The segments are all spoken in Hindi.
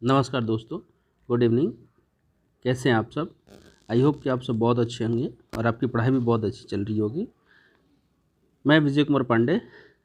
नमस्कार दोस्तों, गुड इवनिंग। कैसे हैं आप सब? आई होप कि आप सब बहुत अच्छे होंगे और आपकी पढ़ाई भी बहुत अच्छी चल रही होगी। मैं विजय कुमार पांडे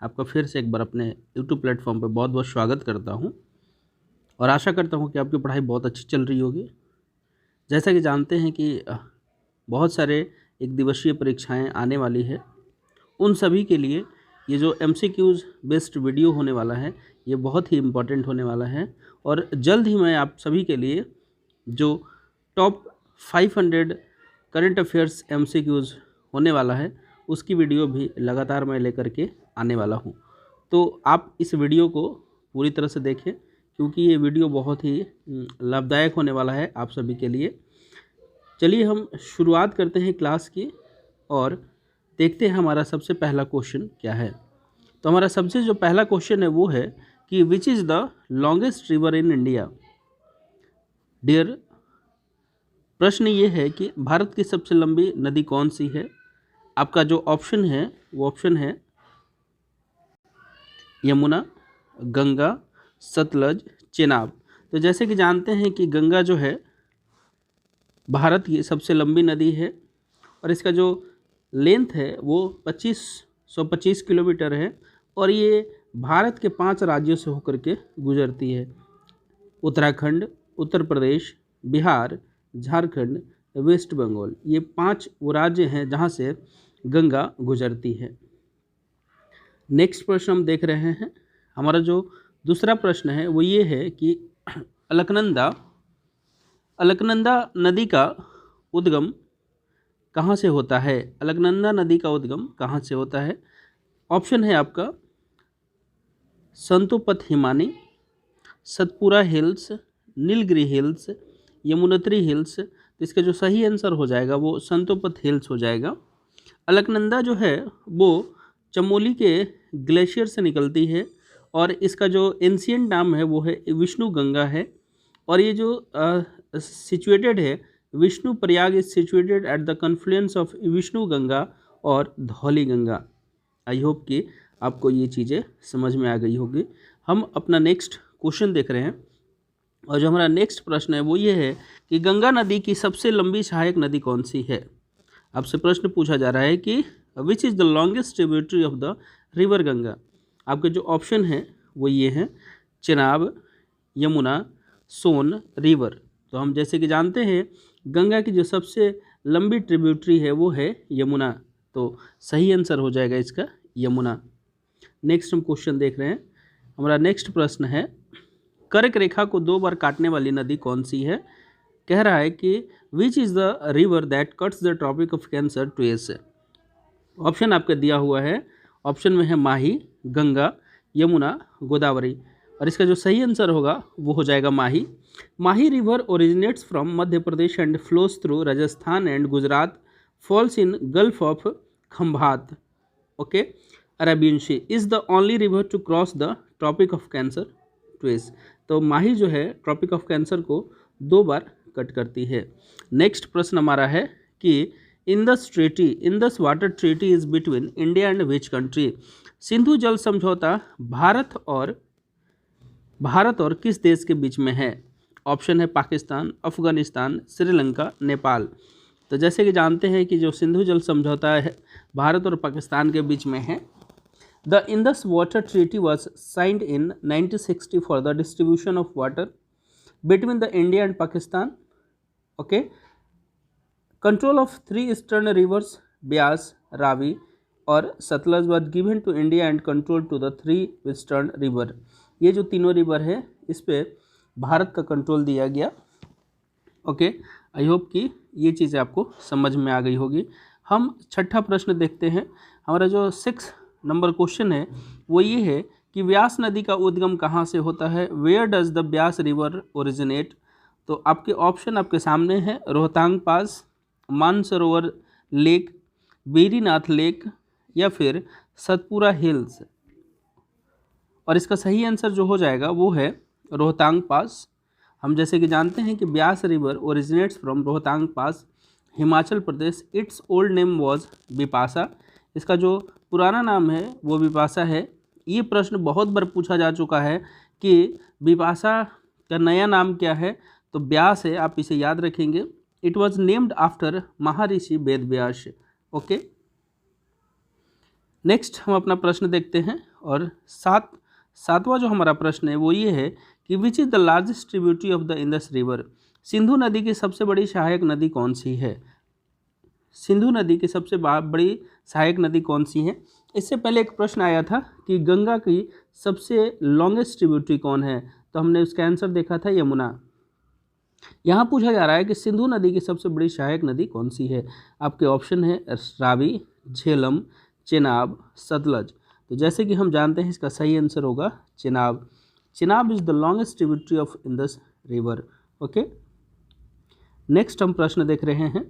आपका फिर से एक बार अपने यूट्यूब प्लेटफॉर्म पर बहुत बहुत स्वागत करता हूं और आशा करता हूं कि आपकी पढ़ाई बहुत अच्छी चल रही होगी। जैसा कि जानते हैं कि बहुत सारे एक दिवसीय परीक्षाएं आने वाली है, उन सभी के लिए ये जो MCQs बेस्ड वीडियो होने वाला है ये बहुत ही इम्पोर्टेंट होने वाला है। और जल्द ही मैं आप सभी के लिए जो टॉप 500 करंट अफेयर्स MCQs होने वाला है उसकी वीडियो भी लगातार मैं लेकर के आने वाला हूँ। तो आप इस वीडियो को पूरी तरह से देखें क्योंकि ये वीडियो बहुत ही लाभदायक होने वाला है आप सभी के लिए। चलिए हम शुरुआत करते हैं क्लास की और देखते हैं हमारा सबसे पहला क्वेश्चन क्या है। तो हमारा सबसे जो पहला क्वेश्चन है वो है कि which is the longest river in India. Dear, प्रश्न ये है कि भारत की सबसे लंबी नदी कौन सी है। आपका जो ऑप्शन है वो ऑप्शन है यमुना, गंगा, सतलज, चेनाब। तो जैसे कि जानते हैं कि गंगा जो है भारत की सबसे लंबी नदी है और इसका जो लेंथ है वो 2525 किलोमीटर है और ये भारत के 5 राज्यों से होकर के गुजरती है। उत्तराखंड, उत्तर प्रदेश, बिहार, झारखंड, वेस्ट बंगाल, ये 5 वो राज्य हैं जहाँ से गंगा गुजरती है। नेक्स्ट प्रश्न हम देख रहे हैं। हमारा जो दूसरा प्रश्न है वो ये है कि अलकनंदा नदी का उद्गम कहाँ से होता है। अलकनंदा नदी का उद्गम कहाँ से होता है। ऑप्शन है आपका संतोपथ हिमानी, Satpura hills, Nilgiri hills, Yamunotri hills. तो इसका जो सही आंसर हो जाएगा वो संतोपथ हिल्स हो जाएगा। अलकनंदा जो है वो चमोली के ग्लेशियर से निकलती है और इसका जो एंशिएंट नाम है वो है विष्णु गंगा है और ये जो सिचुएटेड है Vishnu Prayag is situated at the confluence of Vishnu Ganga और धौली गंगा। आई होप कि आपको ये चीज़ें समझ में आ गई होगी। हम अपना नेक्स्ट क्वेश्चन देख रहे हैं और जो हमारा नेक्स्ट प्रश्न है वो ये है कि गंगा नदी की सबसे लंबी सहायक नदी कौन सी है। आपसे प्रश्न पूछा जा रहा है कि which is the longest tributary of the river Ganga. आपके जो ऑप्शन हैं वो ये हैं चेनाब, यमुना, सोन, रिवर। तो हम जैसे कि जानते हैं गंगा की जो सबसे लंबी ट्रिब्यूटरी है वो है यमुना, तो सही आंसर हो जाएगा इसका यमुना। नेक्स्ट हम क्वेश्चन देख रहे हैं। हमारा नेक्स्ट प्रश्न है कर्क रेखा को 2 बार काटने वाली नदी कौन सी है। कह रहा है कि which is the river that cuts the tropic of cancer twice. Option आपका दिया हुआ है, ऑप्शन में है माही, गंगा, यमुना, गोदावरी और इसका जो सही आंसर होगा वो हो जाएगा Mahi. Mahi river originates from Madhya Pradesh and flows through Rajasthan and Gujarat, falls in gulf of Khambhat, okay, Arabian sea, is the only river to cross the tropic of cancer twice. तो माही जो है ट्रॉपिक ऑफ कैंसर को 2 बार कट करती है। नेक्स्ट प्रश्न हमारा है कि Indus water treaty is between India and which country. Sindhu जल समझौता भारत और किस देश के बीच में है। ऑप्शन है पाकिस्तान, अफगानिस्तान, श्रीलंका, नेपाल। तो जैसे कि जानते हैं कि जो सिंधु जल समझौता है भारत और पाकिस्तान के बीच में है। The Indus water treaty was signed in 1960 for the distribution of water between the India and Pakistan, okay. Control of 3 eastern rivers Beas, Ravi और Sutlej was given to India and control to the 3 eastern river. ये जो तीनों रिवर है इस पे भारत का कंट्रोल दिया गया, ओके। आई होप कि ये चीज़ें आपको समझ में आ गई होगी। हम छठा प्रश्न देखते हैं। हमारा जो 6 नंबर क्वेश्चन है वो ये है कि व्यास नदी का उद्गम कहाँ से होता है। Where does the Beas river originate. तो आपके ऑप्शन आपके सामने है रोहतांग पास, मानसरोवर लेक, बेरीनाथ लेक या फिर सतपुरा हिल्स और इसका सही आंसर जो हो जाएगा वो है रोहतांग पास। हम जैसे कि जानते हैं कि Beas river originates from Rohtang pass, Himachal Pradesh. It's old name was Bipasha. इसका जो पुराना नाम है वो बिपाशा है। ये प्रश्न बहुत बार पूछा जा चुका है कि बिपाशा का नया नाम क्या है? तो व्यास है, आप इसे याद रखेंगे। It was named after Maharshi Ved Vyas. Okay, next हम अपना प्रश्न देखते हैं। और सातवां जो हमारा प्रश्न है वो ये है कि which is the largest tributary of the Indus river? Sindhu नदी की सबसे बड़ी सहायक नदी कौन सी है? सिंधु नदी की सबसे बड़ी सहायक नदी कौन सी है? इससे पहले एक प्रश्न आया था कि गंगा की सबसे लॉन्गेस्ट ट्रिब्यूटरी कौन है, तो हमने उसका आंसर देखा था यमुना। यहाँ पूछा जा रहा है कि सिंधु नदी की सबसे बड़ी सहायक नदी कौन सी है? आपके ऑप्शन है रावी, झेलम, चेनाब, सतलज। तो जैसे कि हम जानते हैं इसका सही आंसर होगा Chenab. Chenab is the longest tributary of Indus river. Okay, next हम प्रश्न देख रहे हैं।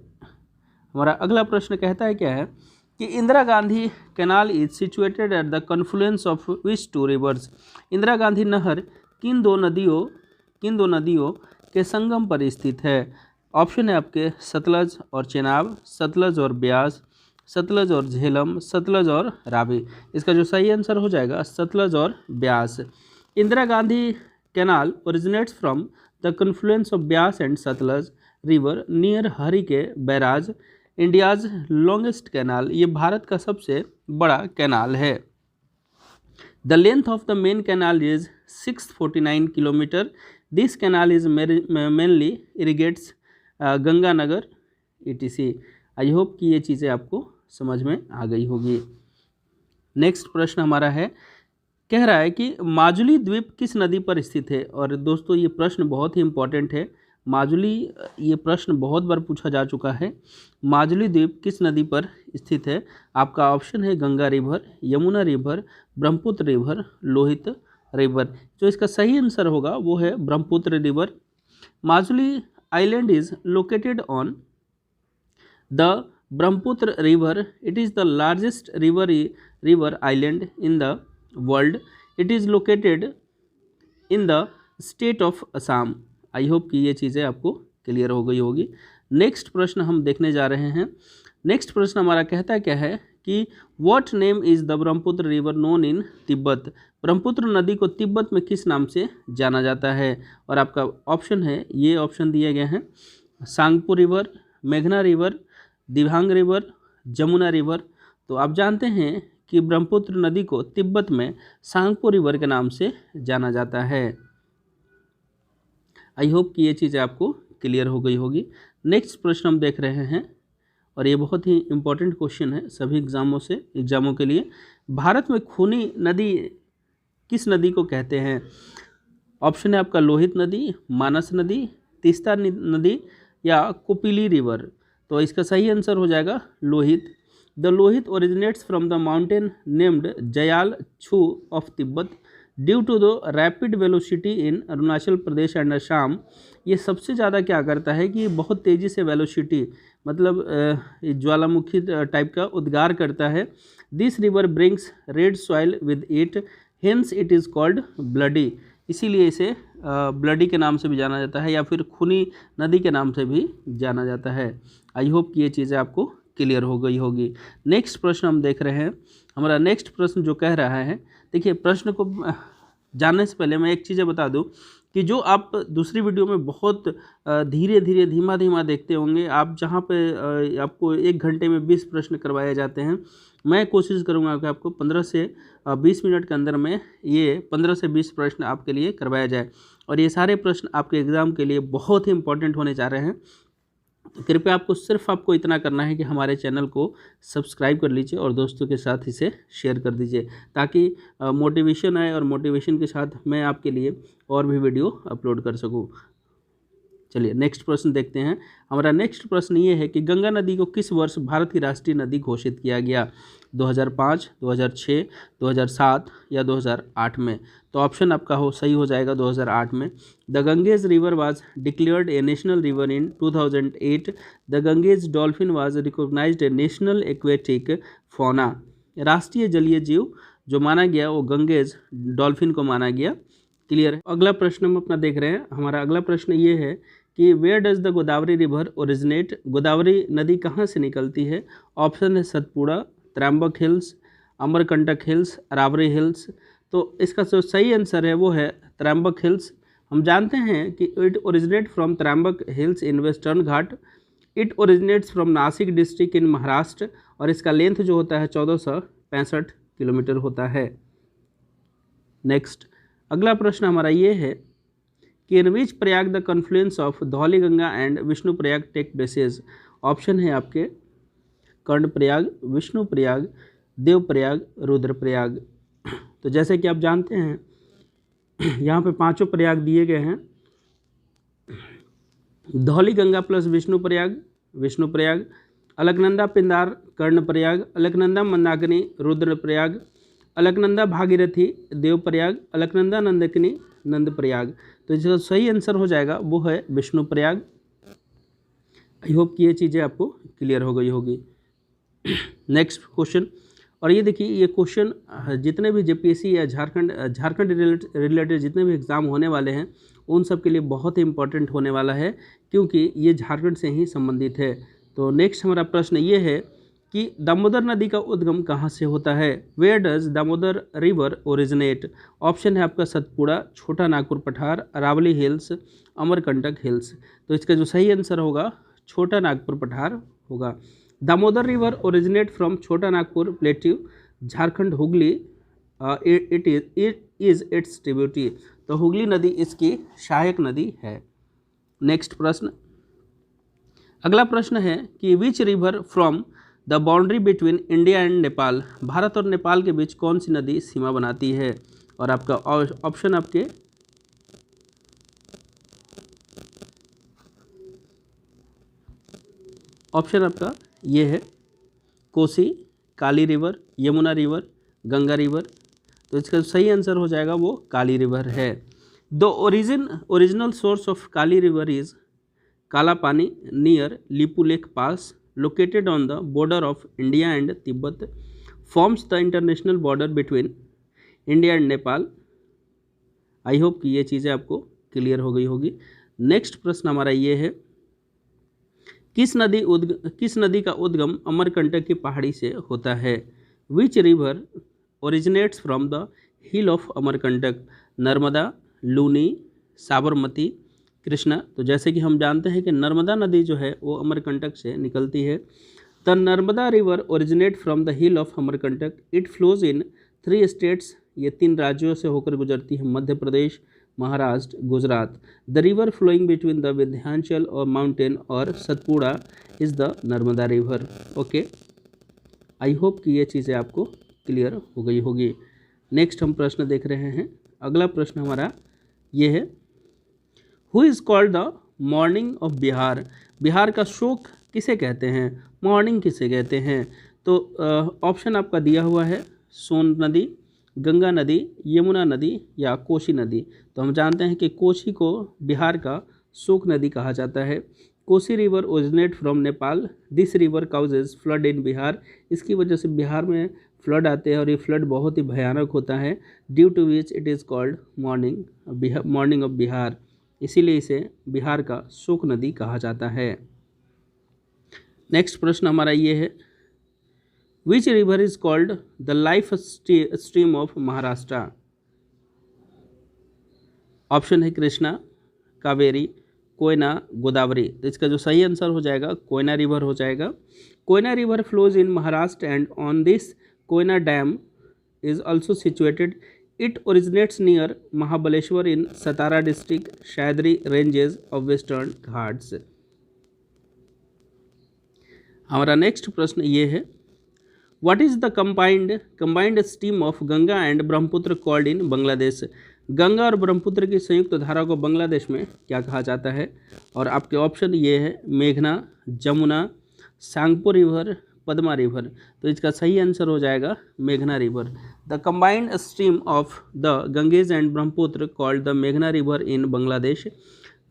हमारा अगला प्रश्न कहता है क्या है कि Indira Gandhi canal is situated at the confluence of which two rivers? Indira Gandhi नहर किन दो नदियों के संगम पर स्थित है? ऑप्शन है आपके सतलज और चेनाब, सतलज और ब्यास, सतलज और झेलम, सतलज और रावी। इसका जो सही आंसर हो जाएगा सतलज और Beas. Indira Gandhi canal originates from the confluence of Beas and Sutlej river near Harike barrage, India's longest canal. ये भारत का सबसे बड़ा कैनाल है। The length of the main canal is 649 kilometre. This canal is mainly irrigates Ganganagar ETC। I hope कि ये चीज़ें आपको समझ में आ गई होगी। नेक्स्ट प्रश्न हमारा है, कह रहा है कि माजुली द्वीप किस नदी पर स्थित है? और दोस्तों ये प्रश्न बहुत ही इम्पोर्टेंट है। माजुली, ये प्रश्न बहुत बार पूछा जा चुका है। माजुली द्वीप किस नदी पर स्थित है? आपका ऑप्शन है Ganga river, Yamuna river, Brahmaputra river, Lohit river. जो इसका सही आंसर होगा वो है Brahmaputra river. Majuli island is located on the Brahmaputra river. It is the largest river island in the world. It is located in the state of Assam. I hope कि ये चीज़ें आपको क्लियर हो गई होगी। नेक्स्ट प्रश्न हम देखने जा रहे हैं। नेक्स्ट प्रश्न हमारा कहता क्या है कि what name is the Brahmaputra river known in Tibet? Brahmaputra नदी को तिब्बत में किस नाम से जाना जाता है? और आपका ऑप्शन है, ये ऑप्शन दिए गए हैं, सांगपो रिवर, मेघना river, Dibang river, Jamuna river. तो आप जानते हैं कि ब्रह्मपुत्र नदी को तिब्बत में सांगपो रिवर के नाम से जाना जाता है। आई होप कि ये चीज़ें आपको क्लियर हो गई होगी। नेक्स्ट प्रश्न हम देख रहे हैं और ये बहुत ही इम्पोर्टेंट क्वेश्चन है सभी एग्जामों के लिए। भारत में खूनी नदी किस नदी को कहते हैं? ऑप्शन है आपका लोहित नदी, मानस नदी, तीस्ता नदी या कोपिली रिवर। तो इसका सही आंसर हो जाएगा Lohit. The Lohit originates from the mountain named Jayal Chhu of Tibet due to the rapid velocity in Arunachal Pradesh and Assam. ये सबसे ज़्यादा क्या करता है कि बहुत तेज़ी से वेलोसिटी, मतलब ज्वालामुखी टाइप का उद्गार करता है। This river brings red soil with it, hence it is called bloody. इसीलिए इसे ब्लडी के नाम से भी जाना जाता है या फिर खूनी नदी के नाम से भी जाना जाता है। आई होप कि ये चीज़ें आपको क्लियर हो गई होगी। नेक्स्ट प्रश्न हम देख रहे हैं। हमारा नेक्स्ट प्रश्न जो कह रहा है, देखिए प्रश्न को जानने से पहले मैं एक चीज़ें बता दूं कि जो आप दूसरी वीडियो में बहुत धीरे धीरे धीमा धीमा देखते होंगे, आप जहां पे आपको 1 घंटे में 20 प्रश्न करवाए जाते हैं, मैं कोशिश करूंगा कि आपको 15 से 20 मिनट के अंदर में ये 15 से 20 प्रश्न आपके लिए करवाया जाए। और ये सारे प्रश्न आपके एग्ज़ाम के लिए बहुत ही इंपॉर्टेंट होने जा रहे हैं। कृपया आपको इतना करना है कि हमारे चैनल को सब्सक्राइब कर लीजिए और दोस्तों के साथ इसे शेयर कर दीजिए, ताकि मोटिवेशन आए और मोटिवेशन के साथ मैं आपके लिए और भी वीडियो अपलोड कर सकूं। चलिए नेक्स्ट प्रश्न देखते हैं। हमारा नेक्स्ट प्रश्न ये है कि गंगा नदी को किस वर्ष भारत की राष्ट्रीय नदी घोषित किया गया? 2005, 2006, 2007 या 2008 में? तो ऑप्शन आपका सही हो जाएगा 2008 में। The Ganges river was declared a national river in 2008। The Ganges dolphin was recognised a national aquatic fauna. राष्ट्रीय जलीय जीव जो माना गया वो गंगेज डॉल्फिन को माना गया। क्लियर है। अगला प्रश्न हम अपना देख रहे हैं। हमारा अगला प्रश्न ये है कि where does the Godavari river originate? Godavari नदी कहाँ से निकलती है? ऑप्शन है सतपुड़ा, त्रैम्बक हिल्स, अमरकंटक हिल्स, राबरी हिल्स। तो इसका जो सही आंसर है वो है त्रैम्बक हिल्स। हम जानते हैं कि it originate from Trimbak hills in western Ghat, it originates from Nashik district in Maharashtra, और इसका लेंथ जो होता है 1465 किलोमीटर होता है। नेक्स्ट अगला प्रश्न हमारा ये है कि in which prayag the confluence of Dhauli Ganga and Vishnu Prayag take places. Option है आपके कर्ण प्रयाग, विष्णु प्रयाग, देव प्रयाग, रुद्र प्रयाग। तो जैसे कि आप जानते हैं यहाँ पे पांचों प्रयाग दिए गए हैं, धौली गंगा प्लस विष्णु प्रयाग, अलकनंदा पिंदार कर्ण प्रयाग, अलकनंदा मंदाकिनी रुद्र प्रयाग, अलकनंदा भागीरथी देव प्रयाग, अलकनंदा नंदकिनी नंद प्रयाग। तो जो सही आंसर हो जाएगा वो है विष्णु प्रयाग। आई होप कि ये चीज़ें आपको क्लियर हो गई होगी। नेक्स्ट क्वेश्चन, और ये देखिए ये क्वेश्चन जितने भी जेपीएससी या झारखंड रिलेटेड जितने भी एग्ज़ाम होने वाले हैं उन सब के लिए बहुत ही इंपॉर्टेंट होने वाला है, क्योंकि ये झारखंड से ही संबंधित है। तो नेक्स्ट हमारा प्रश्न ये है कि दामोदर नदी का उद्गम कहाँ से होता है। Where does Damodar river originate. Option है आपका सतपुड़ा, छोटा नागपुर पठार, अरावली हिल्स, अमरकंटक हिल्स। तो इसका जो सही आंसर होगा छोटा नागपुर पठार होगा। दामोदर रिवर ओरिजिनेट फ्रॉम छोटा Nagpur plateau, Jharkhand, Hooghly, it is it's tributary. तो हुगली नदी इसकी सहायक नदी है। नेक्स्ट प्रश्न, अगला प्रश्न है कि which river from the boundary between India and Nepal. Bharat और नेपाल के बीच कौन सी नदी सीमा बनाती है। और आपका ऑप्शन आपका ये है Kosi, Kali river, Yamuna river, Ganga river. तो इसका सही आंसर हो जाएगा वो काली रिवर है। The original source of Kali river is Kala Pani near Lipu Lekh pass, located on the border of India and Tibet, forms the international border between India and Nepal। I hope कि ये चीज़ें आपको क्लियर हो गई होगी। नेक्स्ट प्रश्न हमारा ये है, किस नदी का उद्गम अमरकंटक की पहाड़ी से होता है। Which river originates from the hill of Amarkantak. Narmada, Luni, Sabarmati, Krishna. तो जैसे कि हम जानते हैं कि नर्मदा नदी जो है वो अमरकंटक से निकलती है। The Narmada river originate from the hill of Amarkantak, it flows in 3 states. ये 3 राज्यों से होकर गुजरती है, Madhya Pradesh, Maharashtra, Gujarat. The river flowing between the Vindhyachal और माउंटेन और Satpura is the Narmada river. Okay, I hope कि ये चीज़ें आपको क्लियर हो गई होगी। नेक्स्ट हम प्रश्न देख रहे हैं। अगला प्रश्न हमारा ये है, who is called the morning of Bihar. Bihar का शोक किसे कहते हैं, मॉर्निंग किसे कहते हैं। तो ऑप्शन आपका दिया हुआ है सोन नदी, गंगा नदी, यमुना नदी या कोसी नदी। तो हम जानते हैं कि कोसी को बिहार का शोक नदी कहा जाता है। Kosi river originate from Nepal, this river causes flood in Bihar. इसकी वजह से बिहार में फ्लड आते हैं और ये फ्लड बहुत ही भयानक होता है। Due to which it is called mourning of Bihar. इसीलिए इसे बिहार का शोक नदी कहा जाता है। नेक्स्ट प्रश्न हमारा ये है, which river is called the life stream of Maharashtra. Option है कृष्णा, कावेरी, कोयना, गोदावरी। तो इसका जो सही आंसर हो जाएगा कोयना रिवर हो जाएगा। Koyna river flows in Maharashtra and on this Koyna dam is also situated. It originates near Mahabaleshwar in Satara district, Shayadri ranges of Western Ghats। हमारा नेक्स्ट प्रश्न ये है, what is the combined stream of Ganga and Brahmaputra called in Bangladesh. Ganga और ब्रह्मपुत्र की संयुक्त धारा को बांग्लादेश में क्या कहा जाता है। और आपके ऑप्शन ये है मेघना, जमुना, सांगपो रिवर, पद्मा रिवर। तो इसका सही आंसर हो जाएगा मेघना river. The combined stream of the Ganges and Brahmaputra called the मेघना river in Bangladesh.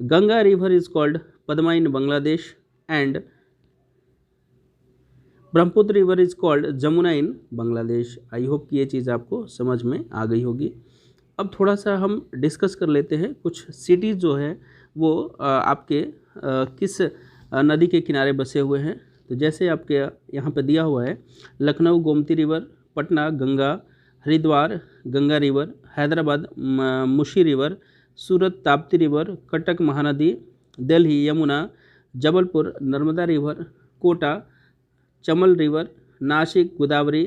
Ganga river is called Padma in Bangladesh and Brahmaputra river is called Jamuna in Bangladesh. I hope कि ये चीज़ आपको समझ में आ गई होगी। अब थोड़ा सा हम डिस्कस कर लेते हैं कुछ सिटीज़ जो है वो आपके किस नदी के किनारे बसे हुए हैं। तो जैसे आपके यहाँ पे दिया हुआ है, Lucknow Gomti river, Patna Ganga, Haridwar Ganga river, Hyderabad Musi river, Surat Tapti river, Cuttack Mahanadi, Delhi Yamuna, Jabalpur Narmada river, Kota Chambal river, Nashik Godavari,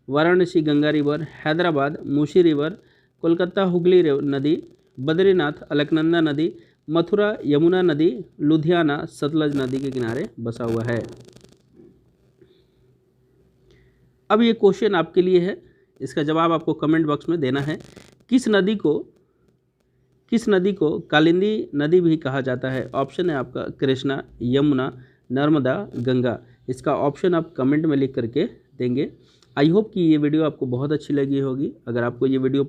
Varanasi Ganga river, Hyderabad Musi river, Kolkata Hooghly नदी, बद्रीनाथ अलकनंदा नदी, मथुरा यमुना नदी, लुधियाना सतलज नदी के किनारे बसा हुआ है। अब ये क्वेश्चन आपके लिए है, इसका जवाब आपको कमेंट बॉक्स में देना है। किस नदी को कालिंदी नदी भी कहा जाता है? ऑप्शन है आपका कृष्णा, यमुना, नर्मदा, गंगा। इसका ऑप्शन आप कमेंट में लिख करके देंगे। आई होप कि ये वीडियो आपको बहुत अच्छी लगी होगी। अगर आपको ये वीडियो